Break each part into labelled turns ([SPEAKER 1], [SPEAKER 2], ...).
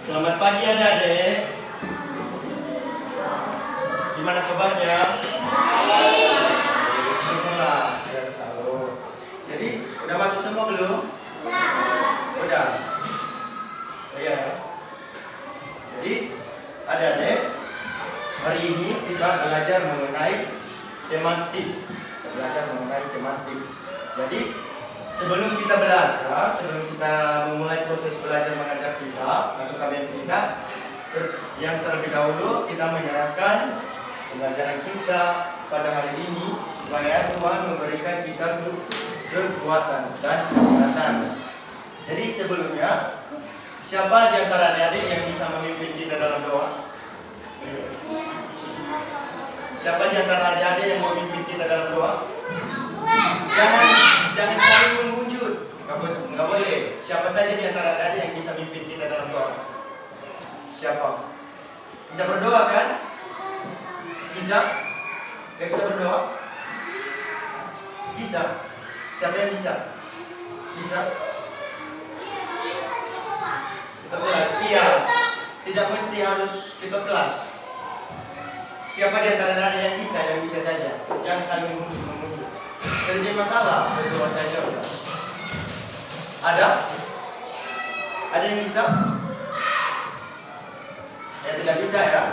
[SPEAKER 1] Selamat pagi adik-adik. Gimana kabarnya? Syukurlah, sehat selalu. Jadi, udah masuk semua belum? Udah. Iya. Jadi, adik-adik, hari ini kita belajar mengenai tematik. Jadi, sebelum kita belajar, sebelum kita memulai proses belajar mengajar kita atau KBM kita, yang terlebih dahulu kita menyerahkan pembelajaran kita pada hari ini supaya Tuhan memberikan kita kekuatan dan kesehatan. Jadi sebelumnya, siapa di antara adik-adik yang bisa memimpin kita dalam doa? Siapa di antara adik-adik yang memimpin kita dalam doa? Jangan saling mengunjut. Nggak boleh. Siapa saja di antara adik-adik yang bisa memimpin kita dalam doa? Siapa? Bisa berdoa kan? Bisa? Gak bisa berdoa? Bisa. Siapa yang bisa? Bisa? Kita kelas? Iya. Tidak mesti harus kita kelas. Siapa di antara adik yang bisa saja. Jangan saling mengunjut. Terjadi masalah, berdoa saja udah. Ada? Ada yang bisa? Ya tidak bisa ya.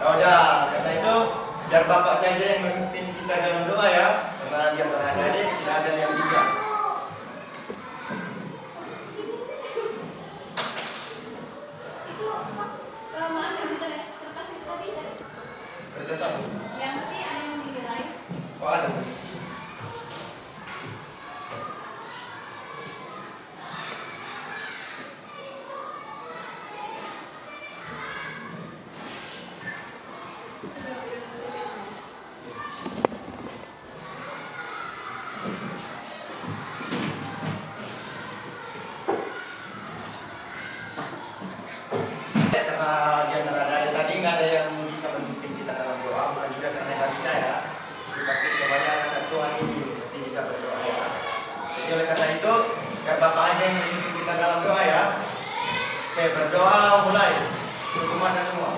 [SPEAKER 1] Nah, udah, kata itu biar Bapak saja yang memimpin kita dalam doa ya. Karena di antara adik tidak ada yang bisa. Kertas apa?
[SPEAKER 2] Yang sih ada yang di live.
[SPEAKER 1] Oh ada. Karena di antara adik tadi nggak ada yang bisa memimpin kita dalam doa, bukan juga karena nggak bisa ya. Jadi pasti semuanya anak Tuhan ini pasti bisa berdoa ya. Jadi oleh karena itu, biar Bapak aja yang memimpin kita dalam doa ya. Oke, berdoa mulai. Tutup mata semua.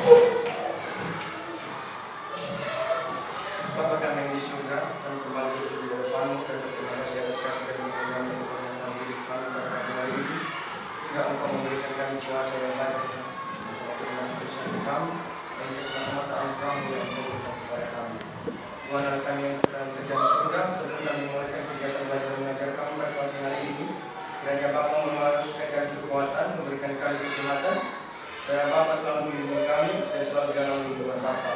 [SPEAKER 1] Bapa kami yang di surga, kami kembali bersyukur di hadapan-Mu dan berterima kasih atas kasih dan pemberian yang dalam hidup kami pada pagi hari ini. Hingga Engkau memberikan kami cuaca yang baik dengan keputusan kami dan keselamatan kami yang Engkau berikan kepada kami. Tuhan Allah kami yang dalam kerjaan surga, sebelum kami memulaikan kegiatan belajar mengajar kami pada pagi hari ini, kiranya Bapa mengaturkan kami kekuatan, memberikan kami kesehatan, supaya Bapa selalu melindungi kami dan selalu dalam lindungan Bapa.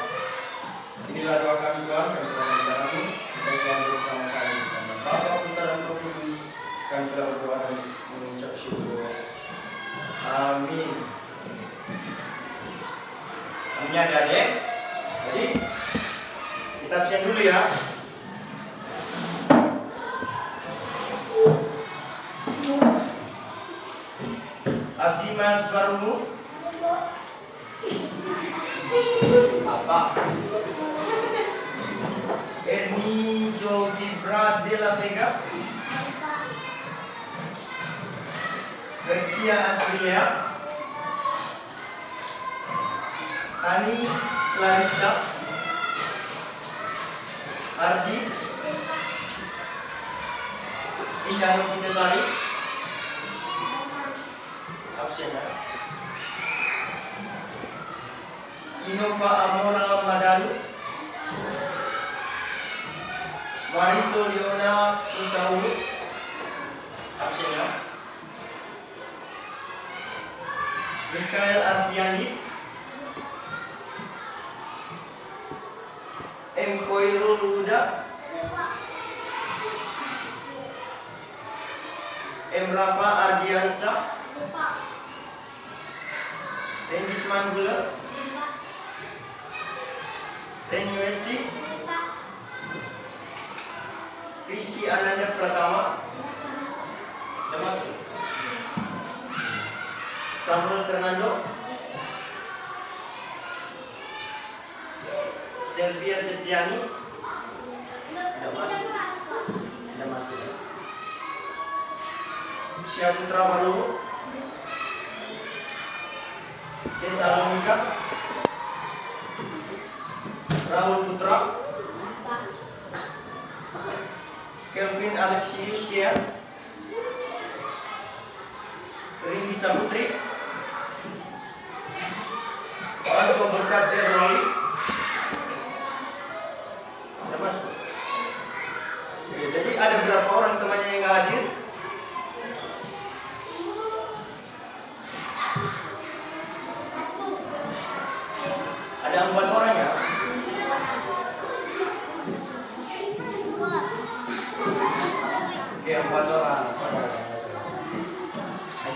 [SPEAKER 1] Inilah doa kami Tuhan, kami selalu menjalanmu, kita selalu bersama kami. Karena Bapa, Putra dan Roh Kudus, kami telah berdoa dan mengucap syukur. Amin. Amin ya adik. Jadi kita absen dulu ya. Abdi Mas Barumu. Apa? Ernie Jogibra de la Vega. Vercia Aprilia. Tani Clarissa. Ardi. Indah Novitasari. Absen ya. Innova Amora Madalu. Marito Leona Utahu. Absen ya. Mikael Arfiandi. M. Koirul Huda. M. Rafa Ardiansa. Rendis Manggula. Reni Westi. Rizky Ananda Pratama. Sudah masuk. Samuel Fernando. Selvia Setiani. Sudah masuk. Sudah masuk. Syaputra Baru. Tesalonika, Raul Putra, Kelvin Alexius Kia, Rindy Saputri, Marco Berkat Erlawi. Sudah masuk. Oke, jadi ada berapa orang temannya yang nggak hadir? Ada 4 orang ya? Oke, 4 orang.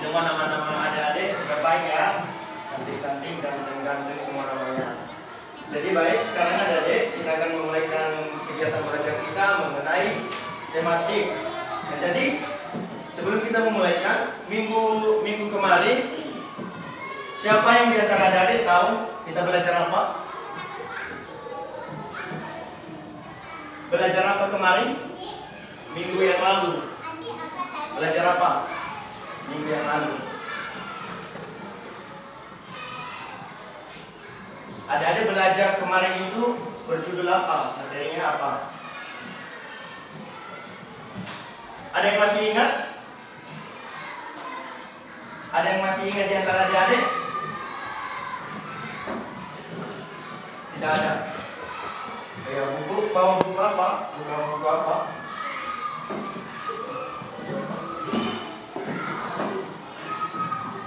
[SPEAKER 1] Semua nama-nama adik-adik sudah baik ya, cantik-cantik dan ganteng semua namanya. Jadi baik, sekarang adik-adik kita akan memulaikan kegiatan belajar kita mengenai tematik. Nah, jadi sebelum kita memulaikan minggu kemarin, siapa yang di antara adik-adik tahu kita belajar apa? Belajar apa kemarin? Minggu yang lalu. Belajar apa? Minggu yang lalu. Adik-adik belajar kemarin itu berjudul apa? Materinya apa? Ada yang masih ingat? Ada yang masih ingat di antara adik-adik? Tidak ada. Ya, bawa buku apa? Buka buku apa?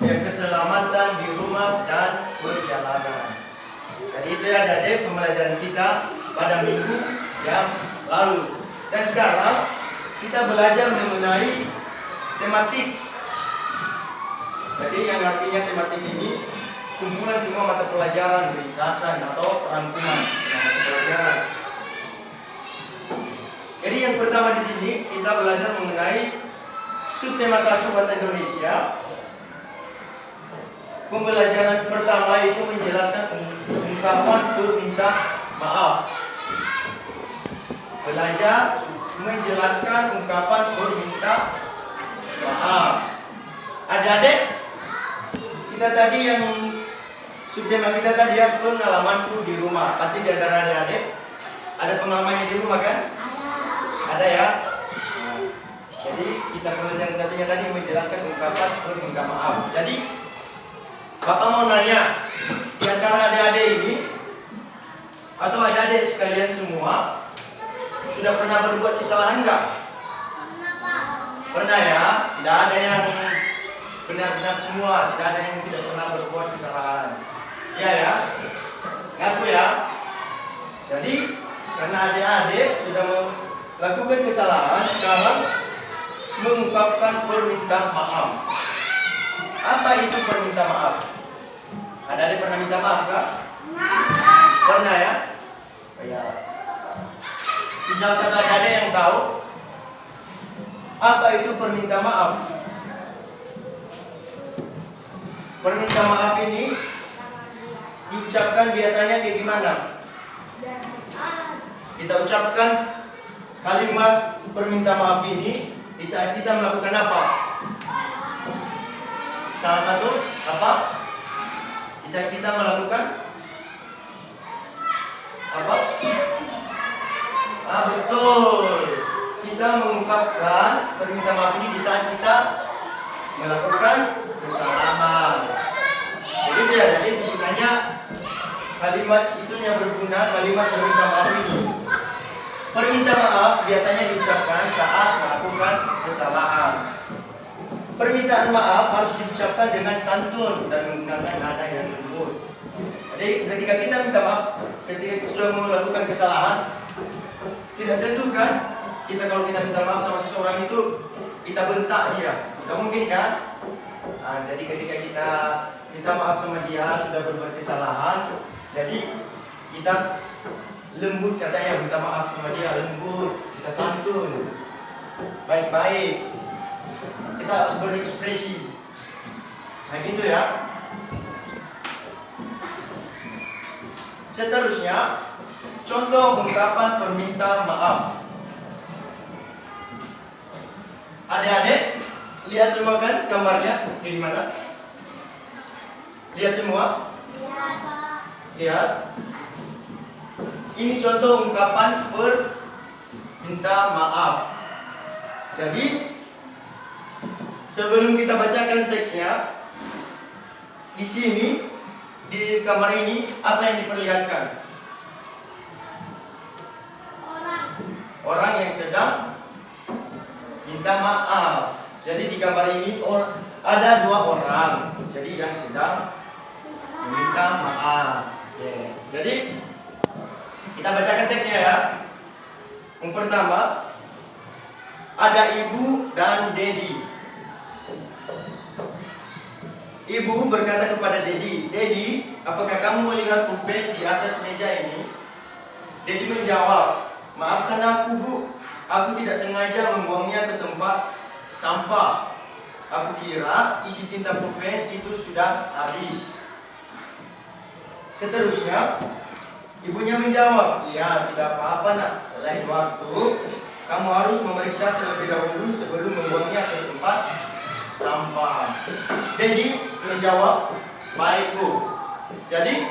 [SPEAKER 1] Ya, keselamatan di rumah dan perjalanan. Jadi itu ya adik pembelajaran kita pada minggu yang lalu. Dan sekarang kita belajar mengenai tematik. Jadi yang artinya tematik ini kumpulan semua mata pelajaran, ringkasan atau rangkuman mata pelajaran. Jadi yang pertama di sini kita belajar mengenai subtema 1 bahasa Indonesia. Pembelajaran pertama itu menjelaskan ungkapan perminta maaf. Belajar menjelaskan ungkapan perminta maaf. Adik-adik, kita tadi yang subtema kita tadi ya pengalamanku di rumah. Pasti di antara adik-adik ada pengalamannya di rumah kan? Ada ya. Jadi kita pelajaran satunya tadi menjelaskan ungkapan perminta maaf. Jadi Bapak mau nanya, di antara adik-adik ini atau adik-adik sekalian semua sudah pernah berbuat kesalahan enggak? Pernah ya? Tidak ada yang benar-benar semua, tidak ada yang tidak pernah berbuat kesalahan. Iya ya? Ngaku ya? Jadi karena adik-adik sudah melakukan kesalahan, sekarang mengungkapkan permintaan maaf. Apa itu perminta maaf? Adik-adik pernah minta maaf kah? Pernah ya? Ya. Bisa satu adik-adik yang tahu apa itu perminta maaf? Perminta maaf ini diucapkan biasanya kayak gimana? Kita ucapkan kalimat perminta maaf ini di saat kita melakukan apa? Salah satu apa? Di saat kita melakukan apa? Betul. Kita mengungkapkan perminta maaf ini di saat kita melakukan kesalahan. Jadi biar jadi gunanya kalimat itunya berguna kalimat perminta maaf ini. Perminta maaf biasanya diucapkan saat melakukan kesalahan. Permintaan maaf harus diucapkan dengan santun dan menggunakan nada yang lembut. Jadi ketika kita minta maaf, ketika kita sudah melakukan kesalahan, tidak tentu kan kita kalau kita minta maaf sama seseorang itu kita bentak dia, tidak mungkin kan? Nah, jadi ketika kita minta maaf sama dia sudah berbuat kesalahan, jadi kita lembut katanya minta maaf sama dia, lembut, kita santun, baik-baik. Kita berekspresi. Nah gitu ya. Seterusnya, contoh ungkapan perminta maaf. Adik-adik, lihat semua kan gambarnya kayak gimana? Lihat semua?
[SPEAKER 2] Lihat, Pak.
[SPEAKER 1] Lihat. Ini contoh ungkapan perminta maaf. Jadi sebelum kita bacakan teksnya, di sini di kamar ini apa yang diperlihatkan? Orang yang sedang minta maaf. Jadi di gambar ini ada dua orang. Jadi yang sedang meminta maaf. Jadi kita bacakan teksnya ya. Yang pertama, ada ibu dan Dedi. Ibu berkata kepada Dedi, "Dedi, apakah kamu melihat pulpen di atas meja ini?" Dedi menjawab, "Maafkan aku, Bu. Aku tidak sengaja membuangnya ke tempat sampah. Aku kira isi tinta pulpen itu sudah habis." Seterusnya, ibunya menjawab, "Iya, tidak apa-apa, Nak. Lain waktu, kamu harus memeriksa terlebih dahulu sebelum membuangnya ke tempat sampah." Dedi menjawab, "Baik, Bu." Jadi,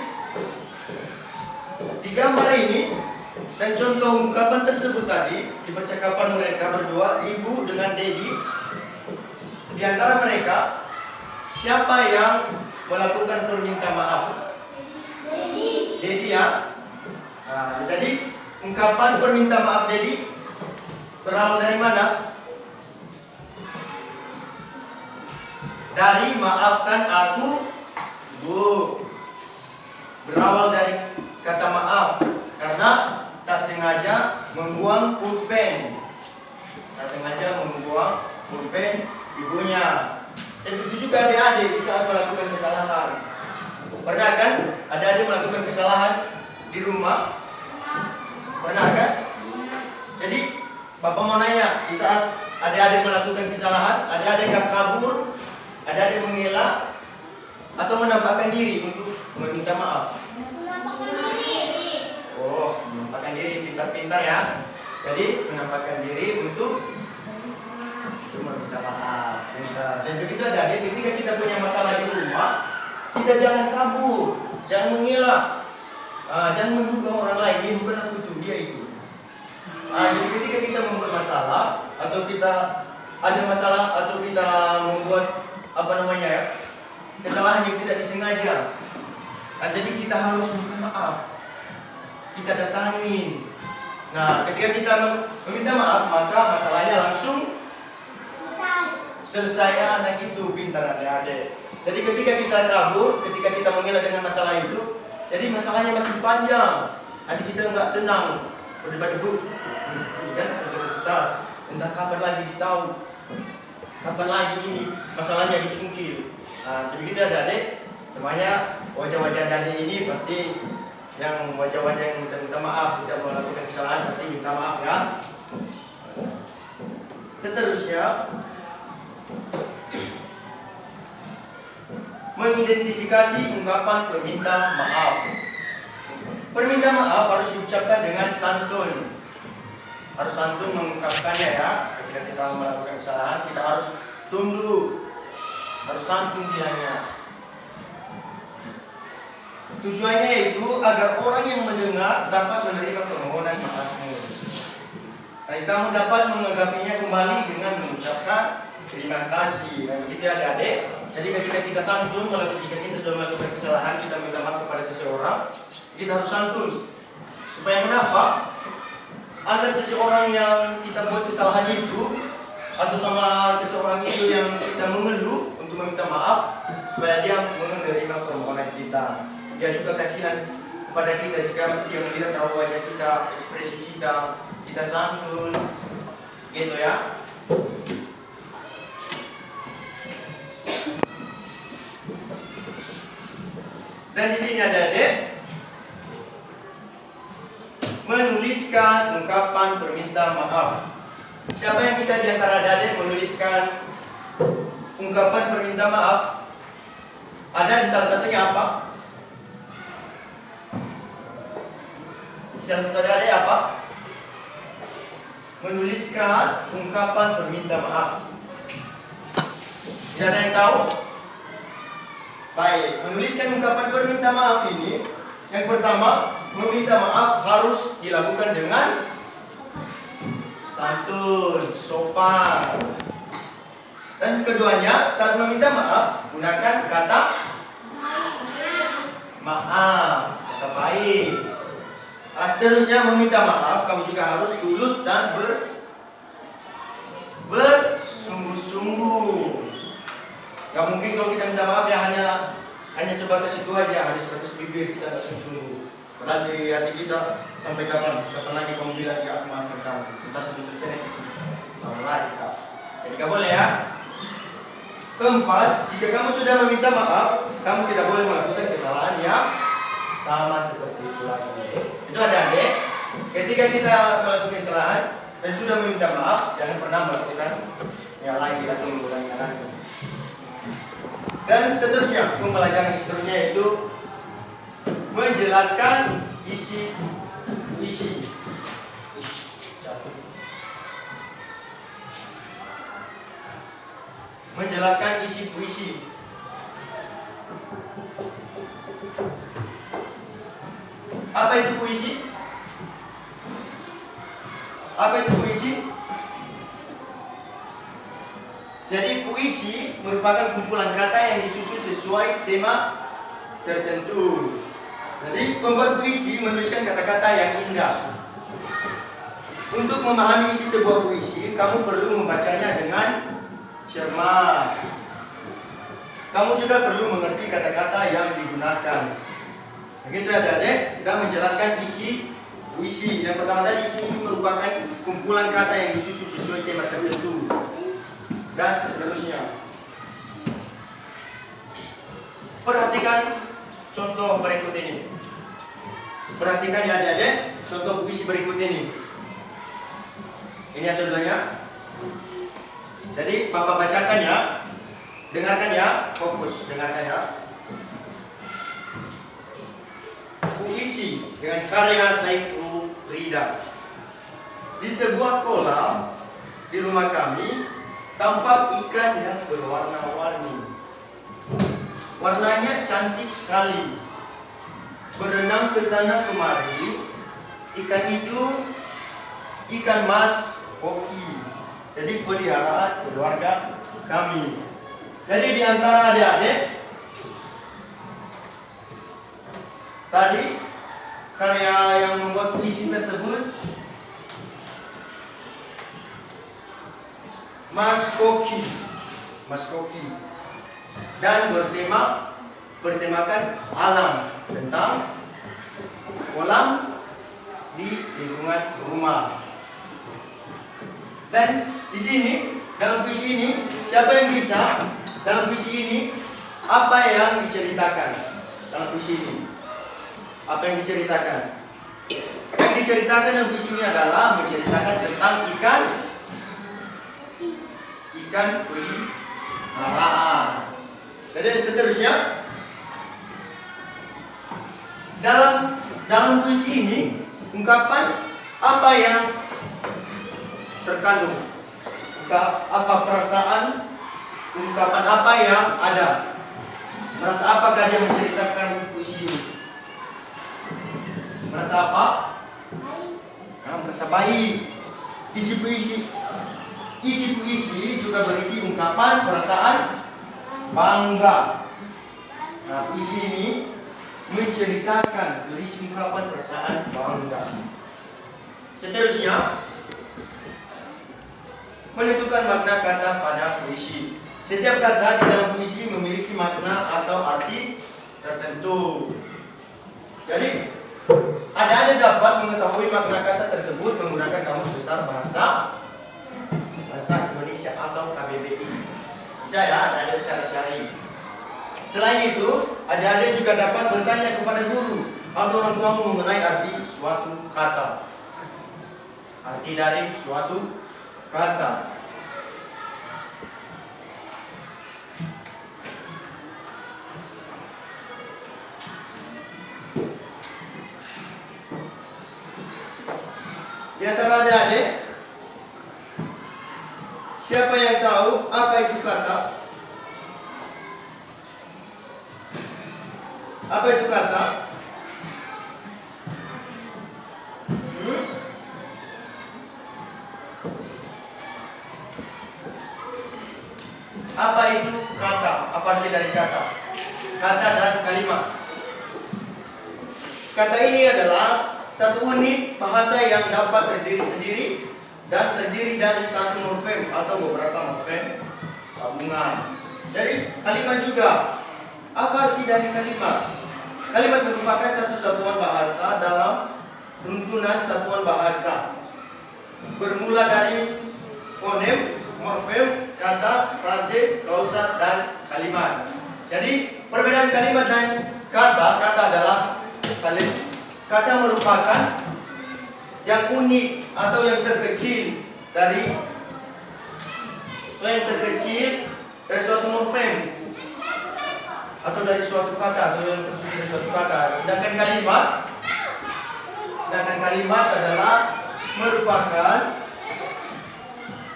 [SPEAKER 1] di gambar ini dan contoh ungkapan tersebut tadi di percakapan mereka berdua, ibu dengan Dedi, di antara mereka siapa yang melakukan permintaan maaf? Dedi ya. Nah, jadi ungkapan permintaan maaf Dedi berawal dari mana? Dari maafkan aku, Bu. Berawal dari kata maaf karena tak sengaja membuang pulpen. Tak sengaja membuang pulpen ibunya. Dan begitu juga adik-adik di saat melakukan kesalahan. Pernah kan adik-adik melakukan kesalahan di rumah? Pernah kan? Jadi Bapak mau nanya, di saat adik-adik melakukan kesalahan, adik-adik yang kabur, adik-adik mengelak, atau menampakkan diri untuk meminta maaf? Oh, menampakkan diri, pintar-pintar ya. Jadi menampakkan diri untuk meminta maaf. Dan begitu adik-adik, ketika kita punya masalah di rumah, kita jangan kabur, jangan mengelak, jangan menduga orang lain, ini bukan aku tuh, dia itu. Jadi ketika kita membuat masalah atau kita ada masalah atau kita membuat kesalahan yang tidak disengaja, jadi kita harus minta maaf, kita datangi. Nah, ketika kita meminta maaf, maka masalahnya langsung selesai. Anak itu pintar adik-adik. Jadi ketika kita kabur, ketika kita mengelak dengan masalah itu, jadi masalahnya makin panjang. Nanti kita nggak tenang, berdebat-debat, kan? Kita entah kapan lagi ditahu, kapan lagi ini masalahnya dicungkil. Nah, jadi kita adik-adik, semuanya wajah-wajah adik ini pasti yang wajah-wajah yang minta maaf sudah melakukan kesalahan pasti minta maaf ya. Seterusnya, mengidentifikasi ungkapan perminta maaf. Perminta maaf harus diucapkan dengan santun. Harus santun mengungkapkannya ya. Ketika kita melakukan kesalahan, kita harus tunduk, harus santun bilangnya. Tujuannya itu agar orang yang mendengar dapat menerima permohonan maafmu. Dan kamu dapat menanggapinya kembali dengan mengucapkan terima kasih. Dan begitu adik-adik. Jadi ketika kita santun, jika kita sudah melakukan kesalahan, kita minta maaf kepada seseorang, kita harus santun. Supaya kenapa? Agar seseorang yang kita buat kesalahan itu, atau sama seseorang itu yang kita mengeluh untuk meminta maaf, supaya dia menerima permohonan kita. Dia juga kasihan kepada kita jika dia melihat raut wajah kita, ekspresi kita, kita santun, gitu ya. Dan di sini ada adik menuliskan ungkapan permintaan maaf. Siapa yang bisa di antara adik menuliskan ungkapan permintaan maaf? Ada di salah satunya apa? Di salah satu adik apa? Menuliskan ungkapan permintaan maaf. Tidak ada yang tahu? Baik, menuliskan ungkapan perminta maaf ini, yang pertama, meminta maaf harus dilakukan dengan santun, sopan. Dan keduanya, saat meminta maaf, gunakan kata maaf, kata baik. Seterusnya, meminta maaf, kamu juga harus tulus dan bersungguh-sungguh. Gak mungkin kalau kita minta maaf ya hanya sebatas itu aja, hanya sebatas bibir, kita gak sungguh-sungguh. Padahal di hati kita, sampai kapan lagi kamu bilang ya aku maafkan kamu. Kita sudah selesai nih, kamu lagi kak. Jadi gak boleh ya. Keempat, jika kamu sudah meminta maaf, kamu tidak boleh melakukan kesalahan yang sama seperti itu lagi. Itu adik-adik, ketika kita melakukan kesalahan dan sudah meminta maaf, jangan pernah melakukan yang lagi atau mengulanginya lagi. Dan seterusnya, pembelajaran seterusnya itu menjelaskan isi puisi. Menjelaskan isi puisi. Apa itu puisi? Apa itu puisi? Jadi puisi merupakan kumpulan kata yang disusun sesuai tema tertentu. Jadi pembuat puisi menuliskan kata-kata yang indah. Untuk memahami isi sebuah puisi, kamu perlu membacanya dengan cermat. Kamu juga perlu mengerti kata-kata yang digunakan. Begitu ya adik-adik, kita menjelaskan isi puisi. Yang pertama tadi, isi ini merupakan kumpulan kata yang disusun sesuai tema tertentu. Dan seterusnya. Perhatikan contoh berikut ini. Perhatikan ya adik-adik, contoh puisi berikut ini. Ini ya contohnya. Jadi Bapak bacakan ya. Dengarkan ya, fokus, dengarkan ya. Puisi dengan karya Saiful Rida. Di sebuah kolam di rumah kami tampak ikan yang berwarna-warni. Warnanya cantik sekali. Berenang ke sana kemari. Ikan itu ikan mas koki. Jadi peliharaan keluarga kami. Jadi di antara adik-adik tadi karya yang membuat puisi tersebut Mas Koki, dan bertemakan alam, tentang kolam di lingkungan rumah. Dan di sini dalam puisi ini siapa yang bisa dalam puisi ini apa yang diceritakan dalam puisi ini? Apa yang diceritakan? Yang diceritakan dalam puisi ini adalah menceritakan tentang ikan peliharaan. Jadi seterusnya dalam puisi ini ungkapan apa yang terkandung, apa perasaan, ungkapan apa yang ada, merasa apakah dia menceritakan puisi ini? Merasa apa? Merasa baik. Isi puisi juga berisi ungkapan perasaan bangga. Nah, puisi ini menceritakan berisi ungkapan perasaan bangga. Seterusnya, menentukan makna kata pada puisi. Setiap kata di dalam puisi memiliki makna atau arti tertentu. Jadi, adik-adik dapat mengetahui makna kata tersebut menggunakan kamus besar bahasa Indonesia atau KBBI. Bisa ya, adik-adik cari-cari. Selain itu, adik-adik juga dapat bertanya kepada guru atau orang tuamu mengenai arti suatu kata. Arti dari suatu kata. Di antara adik-adik, siapa yang tahu apa itu kata? Apa itu kata? Apa itu kata? Apa arti dari kata? Kata dan kalimat. Kata ini adalah satu unit bahasa yang dapat terdiri sendiri dan terdiri dari satu morfem atau beberapa morfem gabungan. Jadi kalimat juga. Apa arti dari kalimat? Kalimat merupakan satu satuan bahasa dalam runtunan satuan bahasa. Bermula dari fonem, morfem, kata, frase, klausa, dan kalimat. Jadi perbedaan kalimat dan kata adalah kata merupakan yang unik atau yang terkecil dari suatu morfem atau dari suatu kata atau yang tersusun dari suatu kata. Sedangkan kalimat adalah merupakan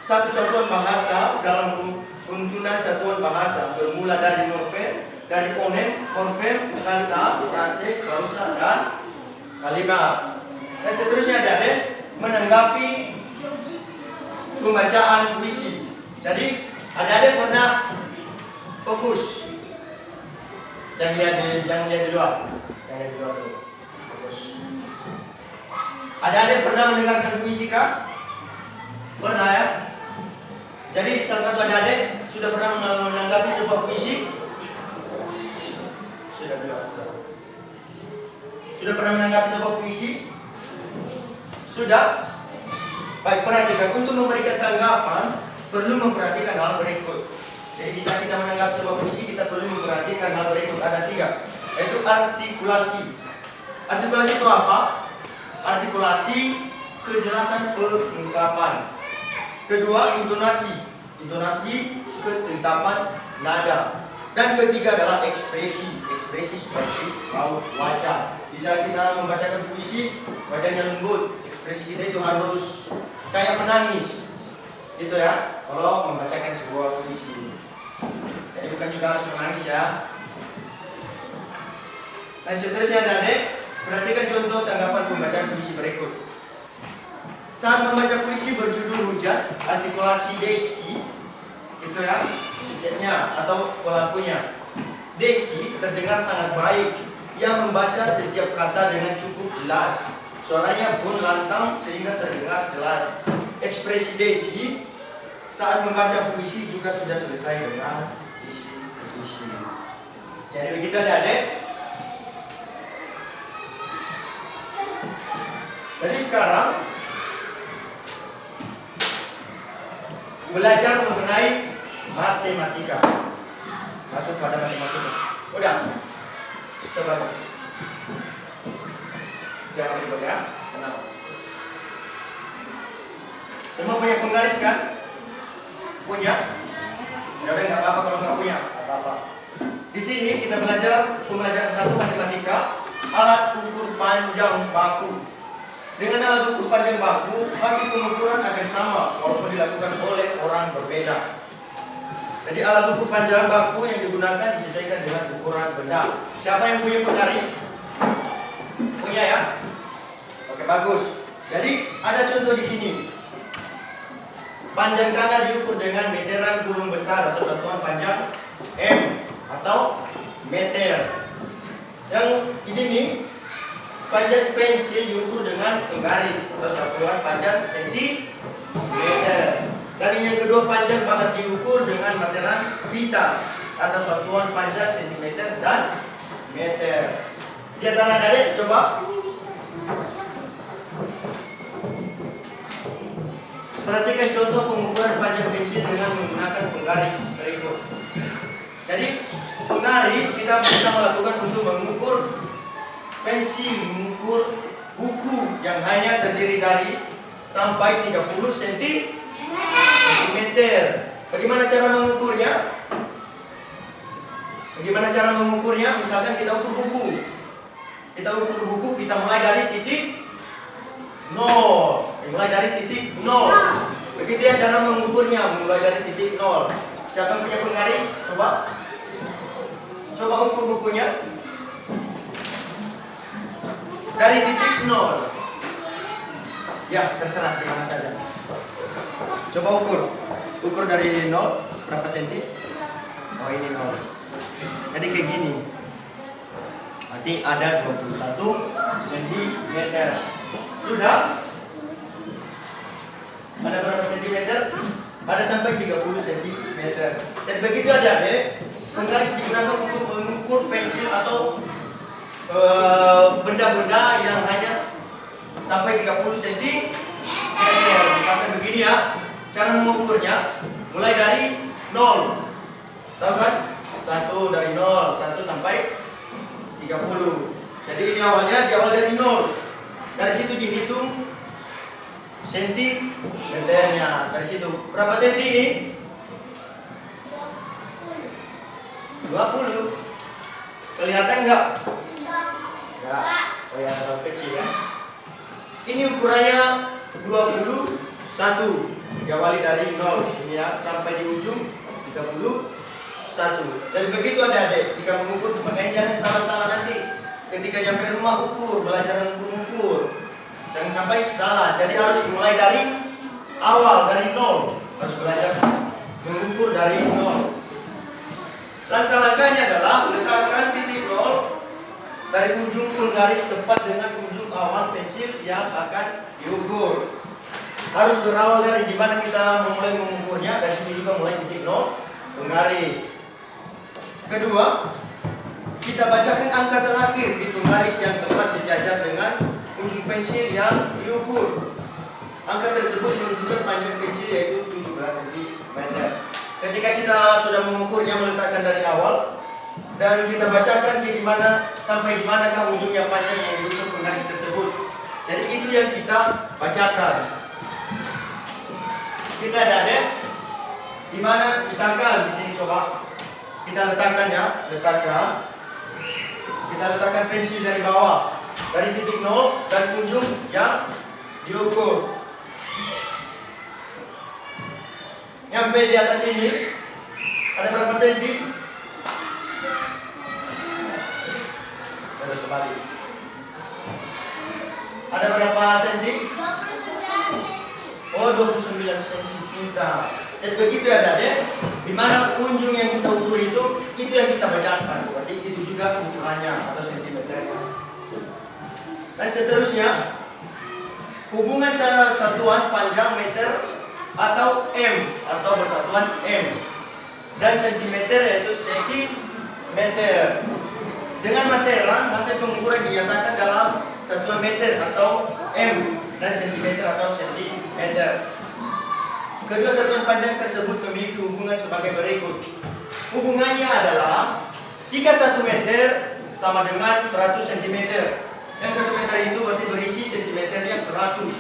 [SPEAKER 1] satu satuan bahasa dalam runtunan satuan bahasa bermula dari morfem, dari fonem, morfem, kata, frase, klausa, dan kalimat. Dan seterusnya adik-adik menanggapi pembacaan puisi. Jadi adik-adik pernah fokus. Jangan lihat di luar. Jangan lihat di luar dulu. Fokus. Adik-adik pernah mendengarkan puisi kah? Pernah ya? Jadi salah satu adik-adik sudah pernah menanggapi sebuah puisi? Sudah pernah menanggapi sebuah puisi? Sudah? Baik, perhatikan. Untuk memberikan tanggapan perlu memperhatikan hal berikut. Jadi di saat kita menanggapi sebuah puisi, kita perlu memperhatikan hal berikut. Ada 3, yaitu artikulasi. Artikulasi itu apa? Artikulasi, kejelasan pengungkapan. Kedua, intonasi. Intonasi, ketentapan nada. Dan ketiga adalah ekspresi. Ekspresi seperti raut wajah. Bisa kita membacakan puisi, wajahnya lembut. Ekspresi kita itu harus kayak menangis. Gitu ya, kalau membacakan sebuah puisi. Jadi bukan juga harus menangis ya. Dan seterusnya adik, perhatikan contoh tanggapan pembacaan puisi berikut. Saat membaca puisi berjudul Hujan, artikulasi Desi, itu ya, subjeknya atau pelakunya. Desi terdengar sangat baik. Ia membaca setiap kata dengan cukup jelas. Suaranya pun lantang sehingga terdengar jelas. Ekspresi Desi saat membaca puisi juga sudah selesai dengan isi puisi. Jadi begitu adik-adik. Jadi sekarang belajar mengenai matematika. Masuk pada matematika. Udah. Setelah jangan ribet ya. Tenang. Semua punya penggaris kan? Punya? Ya udah nggak apa-apa kalau nggak punya. Nggak apa-apa. Di sini kita belajar pembelajaran 1 matematika, alat ukur panjang baku. Dengan alat ukur panjang baku, hasil pengukuran akan sama walaupun dilakukan oleh orang berbeda. Jadi alat ukur panjang baku yang digunakan disesuaikan dengan ukuran benda. Siapa yang punya penggaris? Punya ya? Oke, bagus. Jadi ada contoh di sini. Panjang tanah diukur dengan meteran kurung besar atau satuan panjang M atau meter. Yang di sini panjang pensil diukur dengan penggaris atau satuan panjang sentimeter. Dan yang kedua panjang bahan diukur dengan meteran pita atau satuan panjang sentimeter dan meter. Di antara adik coba perhatikan contoh pengukuran panjang pensil dengan menggunakan penggaris berikut. Jadi penggaris kita bisa melakukan untuk mengukur pensil, mengukur buku yang hanya terdiri dari sampai 30 cm. Bagaimana cara mengukurnya? Misalkan kita ukur buku. Kita mulai dari titik 0. Begitu ya cara mengukurnya, mulai dari titik 0. Siapa yang punya penggaris? Coba ukur bukunya. dari titik 0. Ya, terserah di mana saja. Coba ukur dari 0 berapa senti? Oh, ini 0. Jadi kayak gini. Berarti ada 21 cm. Sudah? Ada berapa sentimeter? Ada sampai 30 cm. Jadi begitu aja deh. Penggaris digunakan untuk mengukur pensil atau benda-benda yang hanya sampai 30 cm. Misalkan begini ya. Cara mengukurnya mulai dari 0. Tahu kan? 1 dari 0, 1 sampai 30. Jadi ini awalnya diawal dari 0. Dari situ dihitung sentimeternya. Dari situ berapa senti ini? 20. Kelihatan enggak? Enggak. Oh ya, terlalu kecil ya. Ini ukurannya 21. Diawali dari 0 ini ya sampai di ujung 31. Jadi begitu adik-adik, jika mengukur makanya jangan salah-salah nanti. Ketika sampai rumah ukur, belajar mengukur. Jangan sampai salah. Jadi harus mulai dari awal, dari 0. Harus belajar mengukur dari 0. Langkah-langkahnya adalah letakkan titik 0 dari ujung penggaris tepat dengan ujung awal pensil yang akan diukur. Harus berawal dari di mana kita memulai mengukurnya, dan ini juga mulai titik 0 penggaris. Kedua, kita bacakan angka terakhir di penggaris yang tepat sejajar dengan ujung pensil yang diukur. Angka tersebut menunjukkan panjang pensil yaitu 17 cm. Ketika kita sudah mengukurnya, meletakkan dari awal dan kita bacakan di mana sampai di manakah ujungnya panjang yang diukur penggaris tersebut. Jadi itu yang kita bacakan. Kita ada di mana, misalkan di sini coba kita letakkan ya, kita letakkan pensil dari bawah, dari titik 0 dan ujung yang diukur. Nyampe di atas ini ada berapa senti? Kembali. Ada berapa senti? 29 cm. Oh, 29 cm. Jadi begitu ya, Dek. Di mana ujung yang kita ukur itu yang kita bacakan. Berarti itu juga ukurannya atau sentimeternya. Dan seterusnya, hubungan satuan panjang meter atau M atau bersatuan M dan sentimeter yaitu sentimeter. Dengan materan hasil pengukuran dinyatakan dalam satuan meter atau M dan sentimeter atau sentimeter. Kedua satuan panjang tersebut memiliki hubungan sebagai berikut. Hubungannya adalah jika 1 meter sama dengan 100 cm. Yang 1 meter itu berarti berisi sentimeternya 100.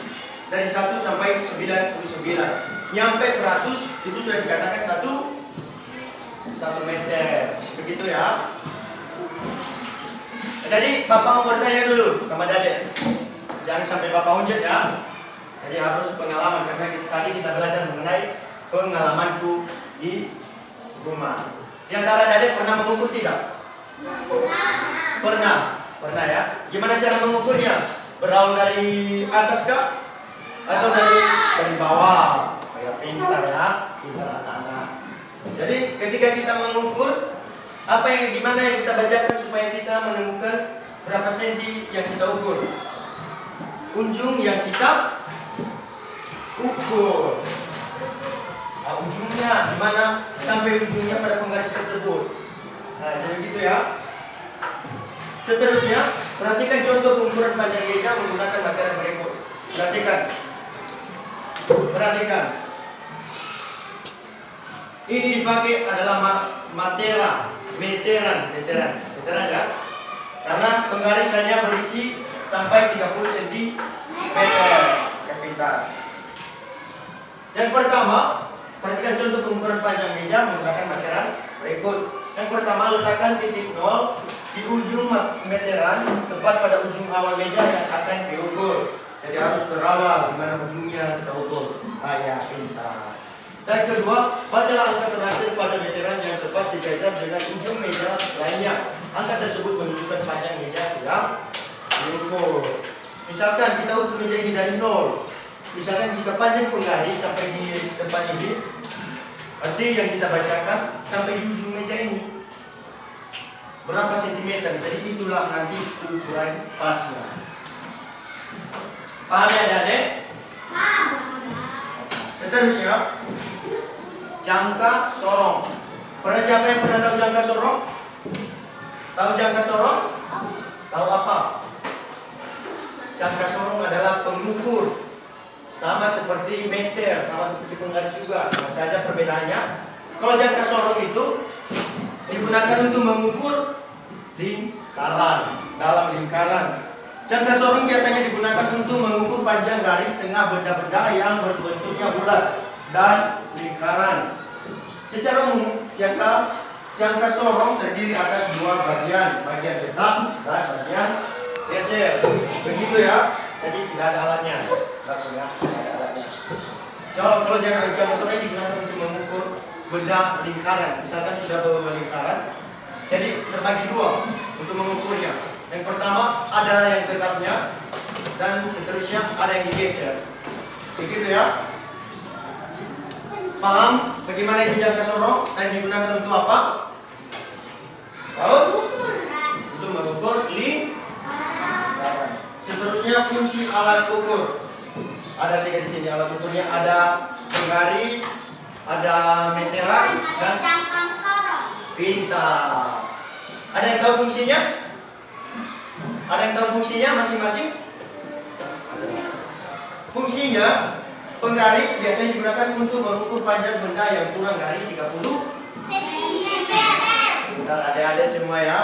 [SPEAKER 1] Dari 1 sampai 99. Nyampe 100 itu sudah dikatakan 1 meter. Begitu ya. Jadi Bapak mau bertanya dulu sama Dade. Jangan sampai Bapak unjet ya. Jadi harus pengalaman, karena tadi kita belajar mengenai pengalamanku di rumah. Di antara Dade pernah mengukur tidak? Pernah ya. Gimana cara mengukurnya? Berawal dari atas kah? Atau dari bawah? Kayak pintar ya, pintar anak. Jadi ketika kita mengukur, gimana yang kita bacakan supaya kita menemukan berapa senti yang kita ukur? Ujung yang kita ukur. Nah, ujungnya dimana sampai ujungnya pada penggaris tersebut. Nah, jadi gitu ya. Seterusnya, perhatikan contoh pengukuran panjang meja menggunakan material berikut. Perhatikan. Ini dipakai adalah meteran ya. Karena penggaris hanya berisi sampai 30 cm. Yang pintar. Yang pertama, perhatikan contoh pengukuran panjang meja menggunakan meteran berikut. Yang pertama, letakkan titik 0 di ujung meteran tepat pada ujung awal meja yang akan diukur. Jadi harus berawal di mana ujungnya kita ukur. Ya, pintar. Dan kedua, bacalah angka terakhir pada meteran yang tepat sejajar dengan ujung meja lainnya. Angka tersebut menunjukkan panjang meja yang diukur. Misalkan kita ukur meja ini dari 0. Misalkan jika panjang penggaris sampai di depan ini, berarti yang kita bacakan sampai di ujung meja ini berapa sentimeter. Jadi itulah nanti ukuran pasnya. Paham ya adik-adik? Seterusnya, jangka sorong. Pernah siapa yang pernah tahu jangka sorong? Tahu jangka sorong? Tahu apa? Jangka sorong adalah pengukur. Sama seperti meter, sama seperti penggaris juga. Sama saja perbedaannya. Kalau jangka sorong itu digunakan untuk mengukur lingkaran, dalam lingkaran. Jangka sorong biasanya digunakan untuk mengukur panjang garis tengah benda-benda yang berbentuknya bulat dan lingkaran. Secara umum, jangka sorong terdiri atas dua bagian tetap dan bagian geser. Begitu ya. Jadi tidak ada alatnya. Kalau jangka sorong digunakan untuk mengukur benda lingkaran, misalkan sudah beberapa lingkaran, jadi terbagi dua untuk mengukurnya. Yang pertama adalah yang tetapnya, dan seterusnya ada yang digeser. Begitu ya. Paham bagaimana itu jangka sorong dan digunakan untuk apa? Tahu? Untuk mengukur lingkaran. Seterusnya fungsi alat ukur. Ada 3 di sini alat ukurnya, ada penggaris, ada meteran, dan
[SPEAKER 2] jangkang sorong.
[SPEAKER 1] pintar. Ada yang tahu fungsinya? Ada yang tahu fungsinya masing-masing? Fungsinya, penggaris biasanya digunakan untuk mengukur panjang benda yang kurang dari 30
[SPEAKER 2] cm.
[SPEAKER 1] Bentar adik-adik semua ya.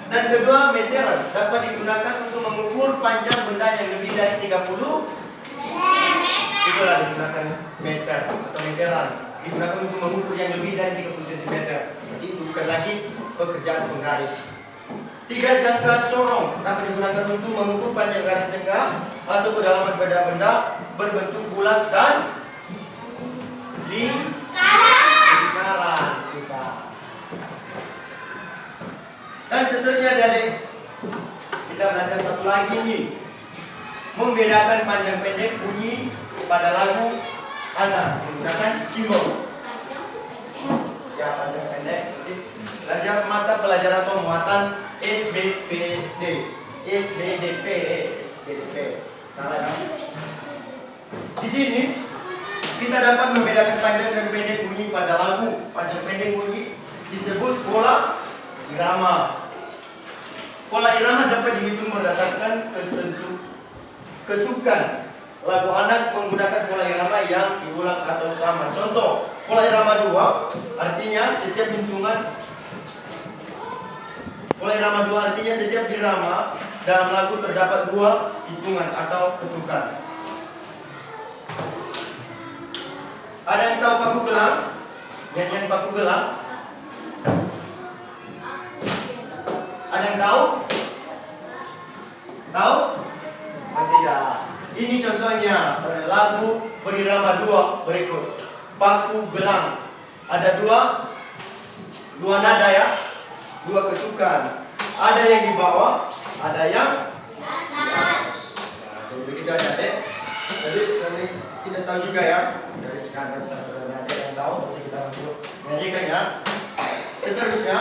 [SPEAKER 1] Dan kedua, meteran dapat digunakan untuk mengukur panjang benda yang lebih dari 30 cm. Itulah digunakan meter atau meteran. Digunakan untuk mengukur yang lebih dari 30 cm. Itu bukan lagi pekerjaan penggaris. 3 jangka sorong dapat digunakan untuk mengukur panjang garis tengah atau kedalaman benda-benda berbentuk bulat dan lingkaran. Dan seterusnya adik, kita belajar satu lagi nih, membedakan panjang pendek bunyi pada lagu anak menggunakan simbol. Ya, panjang pendek. Belajar mata pelajaran pemuatan SBPD, SBDP. Salah ya. Di sini kita dapat membedakan panjang dan pendek bunyi pada lagu. Panjang pendek bunyi disebut pola irama. Pola irama dapat dihitung berdasarkan ketukan lagu anak menggunakan pola irama yang diulang atau sama. Contoh, pola irama 2 artinya setiap hitungan. Pola irama 2 artinya setiap irama dalam lagu terdapat 2 hitungan atau ketukan. Ada yang tahu paku gelang? Nyanyian paku gelang? Ada yang tahu? Tahu? Tidak. Ini contohnya pada lagu berirama 2 berikut. Paku gelang. Ada dua nada ya, 2 ketukan. Ada yang di bawah, ada yang di atas. Nah, jadi begitu adik. Jadi saya tidak tahu juga ya. Dari sekarang saudara ada yang tahu, nanti kita untuk menyanyikan ya. Seterusnya,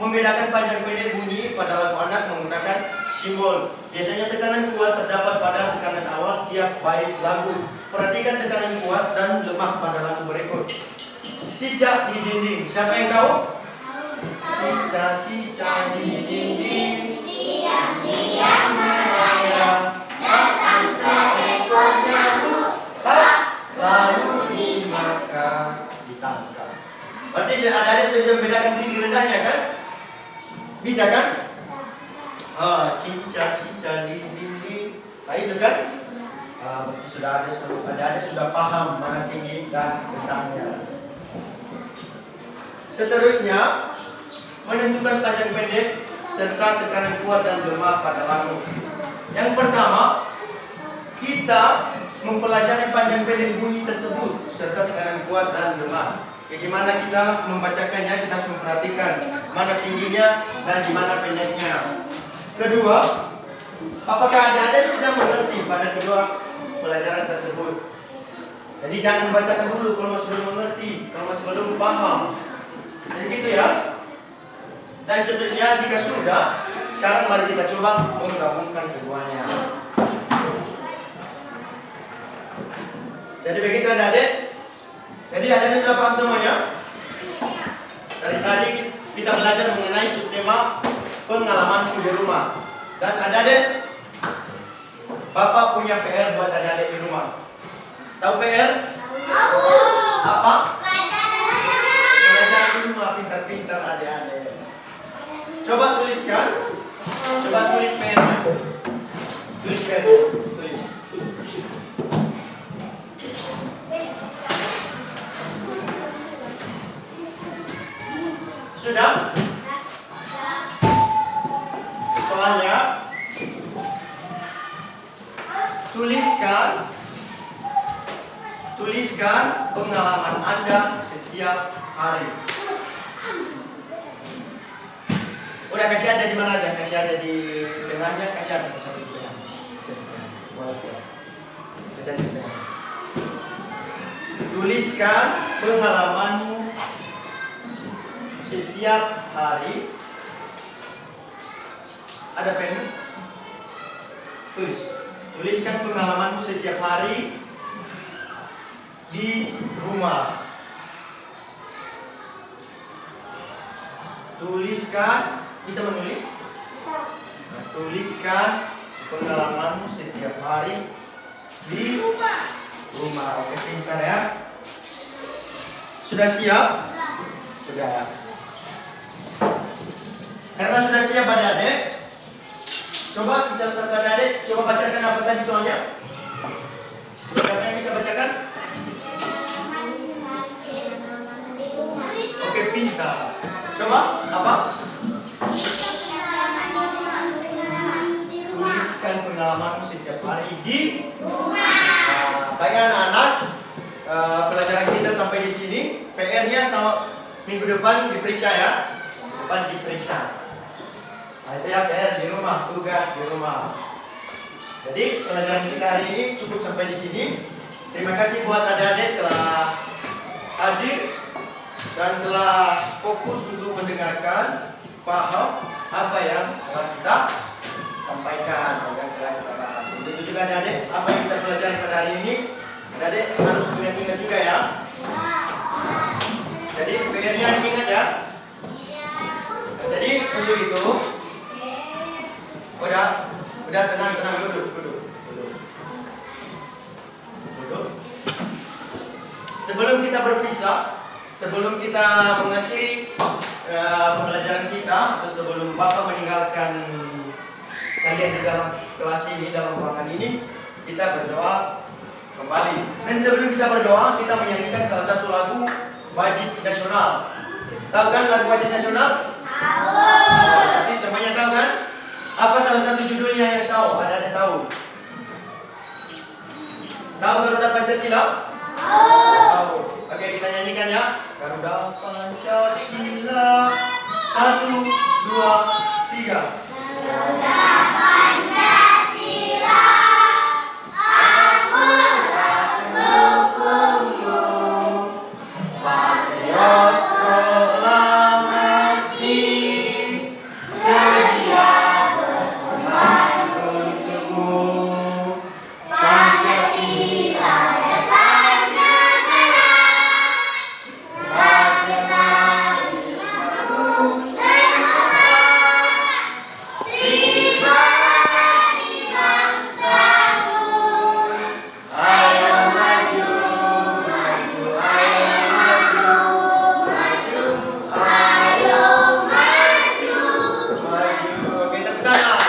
[SPEAKER 1] membedakan panjang pendek bunyi pada lagu anak menggunakan simbol. Biasanya tekanan kuat terdapat pada tekanan awal tiap bait lagu. Perhatikan tekanan kuat dan lemah pada lagu berikut. Cicak di dinding. Siapa yang tahu? Cicak di dinding, diam-diam merayap, datang seekor nyamuk, lalu dimakan, ditangkap. Berarti adik-adik sudah bisa membedakan tinggi rendahnya kan? Bisa kan? Cicak di dinding. Nah itu kan? Sudah adik-adik sudah paham mana tinggi dan rendahnya. Seterusnya, menentukan panjang pendek serta tekanan kuat dan lemah pada lagu. Yang pertama, kita mempelajari panjang pendek bunyi tersebut serta tekanan kuat dan lemah. Bagaimana kita membacakannya, kita harus memperhatikan mana tingginya dan di mana pendeknya. Kedua, apakah adik-adik sudah mengerti pada kedua pelajaran tersebut? Jadi jangan membacakan dulu kalau masih belum mengerti, kalau masih belum paham. Jadi gitu ya. Dan seterusnya jika sudah, sekarang mari kita coba menggabungkan keduanya. Jadi begitu adik-adik. Jadi adik-adik sudah paham semuanya? Dari tadi kita belajar mengenai subtema pengalamanku di rumah. Dan adik-adik, Bapak punya PR buat adik-adik di rumah. Tahu PR?
[SPEAKER 2] Tahu.
[SPEAKER 1] Apa?
[SPEAKER 2] Pelajaran.
[SPEAKER 1] Belajar di rumah pintar-pintar adik-adik. Coba tuliskan. Coba tulis PR-nya. Tulis PR-nya. Tulis. Sudah? Soalnya tuliskan pengalaman Anda setiap hari. Udah kasih aja di mana aja, kasih aja di tengahnya, kasih aja di tengah. Kasih aja di tengah. Tuliskan pengalamanmu setiap hari. Ada pen? Tuliskan pengalamanmu setiap hari di rumah. Tuliskan, bisa menulis? Nah, tuliskan pengalamanmu setiap hari di rumah. Oke, pintar ya. Sudah siap? Sudah. Karena sudah siap adik-adik, coba bisa satu adik-adik coba bacakan apa tadi soalnya. Siapa yang bisa bacakan? Oke, pintar. Coba apa? Tuliskan pengalamanmu setiap hari di rumah. Baik anak-anak, pelajaran kita sampai di sini. PR-nya sama minggu depan diperiksa ya. Depan diperiksa. Nah, itu ya PR di rumah, tugas di rumah. Jadi pelajaran kita hari ini cukup sampai di sini. Terima kasih buat adik-adik telah hadir dan telah fokus untuk mendengarkan, paham apa yang telah kita sampaikan, yang telah kita bahas. Itu juga adik-adik, apa yang kita pelajari pada hari ini, adik-adik harus ingat-ingat juga ya. Jadi PR-nya diingat ya. Jadi untuk itu, udah tenang duduk. Sebelum kita berpisah, sebelum kita mengakhiri pembelajaran kita, atau sebelum Bapak meninggalkan kalian di dalam kelas ini, dalam ruangan ini, kita berdoa kembali. Dan sebelum kita berdoa, kita menyanyikan salah satu lagu wajib nasional. Tahu kan lagu wajib nasional?
[SPEAKER 2] Tahu.
[SPEAKER 1] Pasti semuanya tahu kan? Apa salah satu judulnya yang tahu? Ada tahu? Tahu Garuda Pancasila? Tahu. Oke, kita nyanyikan ya. Garuda Pancasila. 1, 2, 3.
[SPEAKER 2] Garuda Pancasila. Aku pendukungmu.
[SPEAKER 1] Patriot proklamasi. Sedia berkorban untukmu.
[SPEAKER 2] Pancasila dasar negara. Bangsa pribadi bangsaku. Ayo maju, maju, ayo maju, maju, ayo maju.
[SPEAKER 1] Maju. Oke, tepuk tangan.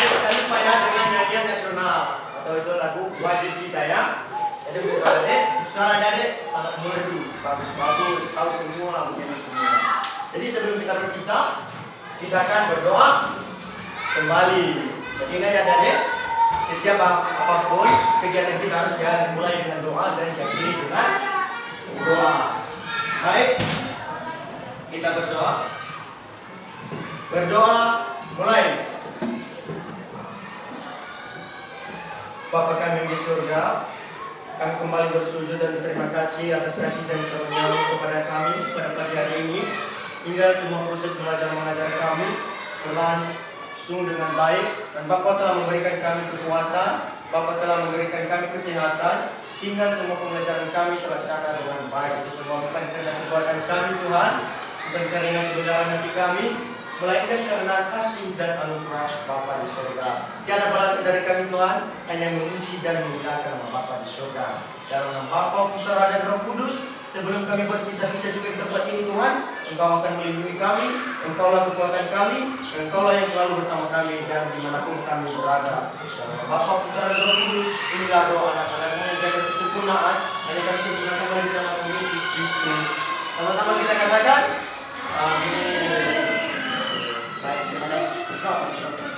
[SPEAKER 1] Kita lupa ya dengan nyanyian nasional atau itu lagu wajib kita ya. Jadi begitu adik, suara adik sangat merdu, bagus, tahu semua, begini semua. Jadi sebelum kita berpisah, kita akan berdoa kembali. Jadi ingat ya adik, setiap apapun kegiatan kita harus dimulai dengan doa dan diakhiri dengan doa. Baik, kita berdoa. Berdoa Bapa kami yang di surga, kami kembali bersujud dan berterima kasih atas kasih dan karunia kepada kami pada pagi hari ini. Hingga semua proses belajar mengajar kami berlangsung dengan baik, dan Bapa telah memberikan kami kekuatan, Bapa telah memberikan kami kesehatan, hingga semua pembelajaran kami terlaksana dengan baik. Itu semua bukan karena kekuatan kami Tuhan, bukan karena kebenaran hati kami, melainkan karena kasih dan anugerah Bapa di surga. Tiada balas dari kami Tuhan, hanya memuji dan memuliakan nama Bapa di surga. Dalam nama Bapa, Putra dan Roh Kudus, sebelum kami berpisah-pisah juga di tempat ini Tuhan, Engkau akan melindungi kami, Engkaulah kekuatan kami, Engkaulah yang selalu bersama kami dan dimanapun kami berada. Dalam nama Bapa, Putra dan Roh Kudus, inilah doa anak-anakmu yang jaga kesempurnaan, hanya kami sempurnakan kembali di dalam Yesus Kristus. Sama-sama kita katakan, amin. Baik, terima kasih.